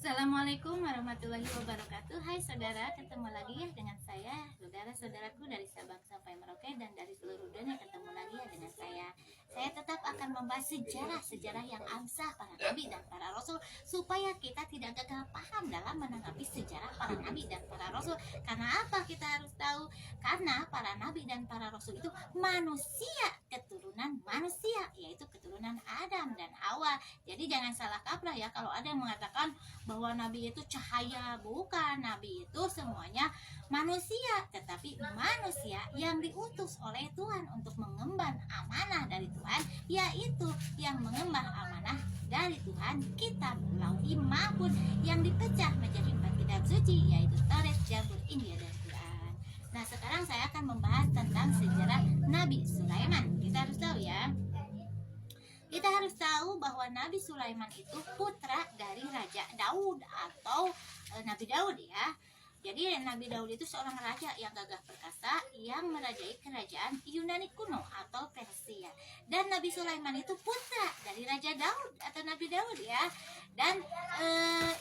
Assalamualaikum warahmatullahi wabarakatuh. Hai saudara, ketemu lagi ya dengan saya, saudara-saudaraku dari Sabang sampai Merauke dan dari seluruh dunia, ketemu lagi ya dengan saya. Saya tetap akan membahas sejarah yang absah para nabi dan para rasul, supaya kita tidak gagal paham dalam menanggapi sejarah para nabi dan para rasul. Karena apa kita harus tahu? Karena para nabi dan para rasul itu manusia, keturunan manusia, yaitu keturunan Adam dan Hawa. Jadi jangan salah kaprah ya kalau ada yang mengatakan bahwa nabi itu cahaya. Bukan, nabi itu semuanya manusia, tetapi manusia yang diutus oleh Tuhan untuk mengemban amanah dari Tuhan, yaitu yang mengemban amanah dari Tuhan kitab Lauhi Mahfuz yang dipecah menjadi 4 kitab suci, yaitu Taurat, Zabur, Injil, dan Quran. Nah, sekarang saya akan membahas tentang sejarah Nabi Sulaiman. Kita harus tahu ya, kita harus tahu bahwa Nabi Sulaiman itu putra dari Raja Daud atau Nabi Daud ya. Jadi Nabi Daud itu seorang raja yang gagah perkasa yang merajai kerajaan Yunani kuno atau Persia. Dan Nabi Sulaiman itu putra dari Raja Daud atau Nabi Daud ya. Dan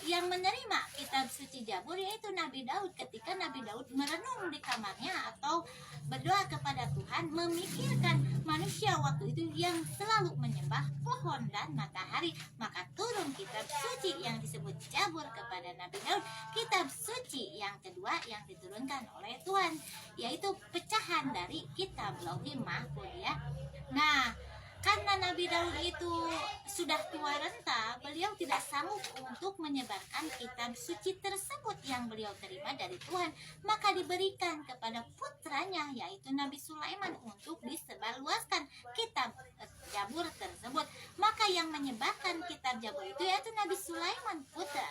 yang menerima kitab suci Zabur yaitu Nabi Daud, ketika Nabi Daud merenung di kamarnya atau berdoa kepada Tuhan, memikirkan manusia waktu itu yang selalu menyembah pohon dan matahari, maka turun kitab suci yang disebut Zabur kepada Nabi Daud, kitab suci yang kedua yang diturunkan oleh Tuhan, yaitu pecahan dari kitab Lauhi Mahfuz ya. Nah, karena Nabi Daud itu sudah tua renta, beliau tidak sanggup untuk menyebarkan kitab suci tersebut yang beliau terima dari Tuhan, maka diberikan kepada putranya yaitu Nabi Sulaiman untuk disebarluaskan kitab Zabur tersebut. Maka yang menyebarkan kitab Zabur itu yaitu Nabi Sulaiman putra.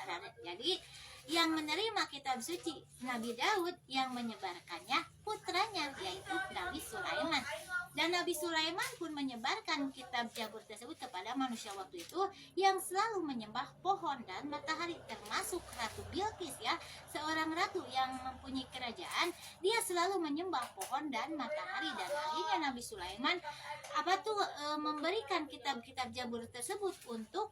Jadi yang menerima kitab suci Nabi Daud, yang menyebarkannya putranya yaitu Nabi Sulaiman. Dan Nabi Sulaiman pun menyebarkan kitab Zabur tersebut kepada manusia waktu itu yang selalu menyembah pohon dan matahari, termasuk Ratu Bilqis ya, seorang ratu yang mempunyai kerajaan. Dia selalu menyembah pohon dan matahari, dan akhirnya Nabi Sulaiman memberikan kitab-kitab Zabur tersebut untuk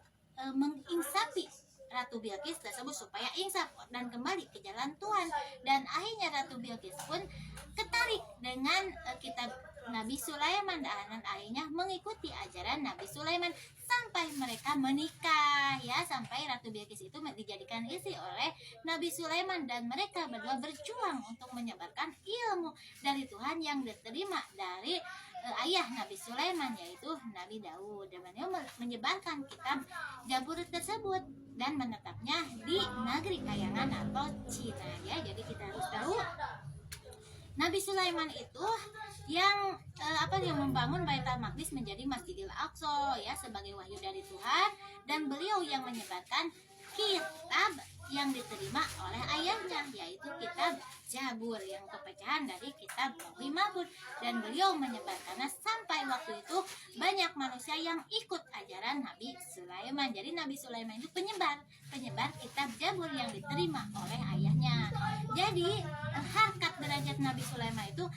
menginsafi Ratu Bilqis tersebut supaya insaf dan kembali ke jalan Tuhan. Dan akhirnya Ratu Bilqis pun tertarik dengan kitab Nabi Sulaiman dan akhirnya mengikuti ajaran Nabi Sulaiman sampai mereka menikah ya, sampai Ratu Bilqis itu dijadikan istri oleh Nabi Sulaiman, dan mereka berdua berjuang untuk menyebarkan ilmu dari Tuhan yang diterima dari ayah Nabi Sulaiman yaitu Nabi Daud. Dan beliau menyebarkan kitab Zabur tersebut dan menetapnya di negeri Kayangan atau Cina ya. Jadi kita harus tahu Nabi Sulaiman itu yang membangun Baitul Maqdis menjadi Masjidil Aqsa ya, sebagai wahyu dari Tuhan, dan beliau yang menyebarkan kitab yang diterima oleh ayahnya yaitu kitab Zabur yang kepecahan dari kitab Lauhi Mahfuz, dan beliau menyebarkannya sampai waktu itu banyak manusia yang ikut ajaran Nabi Sulaiman. Jadi Nabi Sulaiman itu penyebar kitab Zabur yang diterima oleh ayahnya. Jadi harkat derajat Nabi Sulaiman itu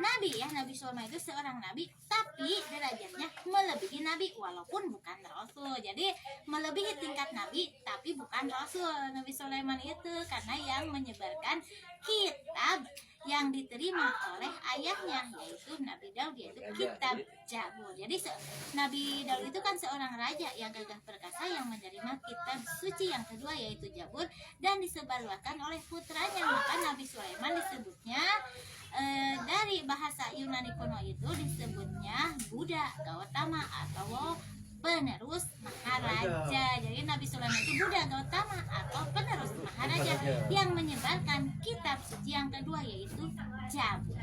nabi ya, Nabi Sulaiman itu seorang nabi, tapi derajatnya melebihi nabi walaupun bukan rasul. Jadi melebihi tingkat nabi tapi bukan rasul Nabi Sulaiman itu, karena yang menyebarkan kitab yang diterima oleh ayahnya yaitu Nabi Daud, yaitu kitab Zabur. Jadi Nabi Daud itu kan seorang raja yang gagah perkasa yang menerima kitab suci yang kedua yaitu Zabur dan disebarluaskan oleh putranya. Maka Nabi Sulaiman disebutnya dari bahasa Yunani kuno itu disebutnya Buddha Gautama atau penerus Maharaja. Jadi Nabi Sulaiman itu Buddha Gautama atau penerus Maharaja yang menyebarkan kitab suci yang kedua yaitu Zabur.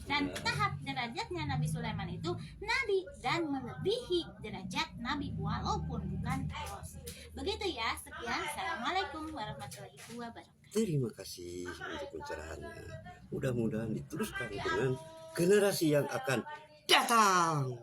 Dan tahap derajatnya Nabi Sulaiman itu nabi dan melebihi derajat nabi walaupun bukan rasul. Begitu ya. Sekian, assalamualaikum warahmatullahi wabarakatuh. Terima kasih untuk pencerahannya. Mudah-mudahan diteruskan dengan generasi yang akan datang.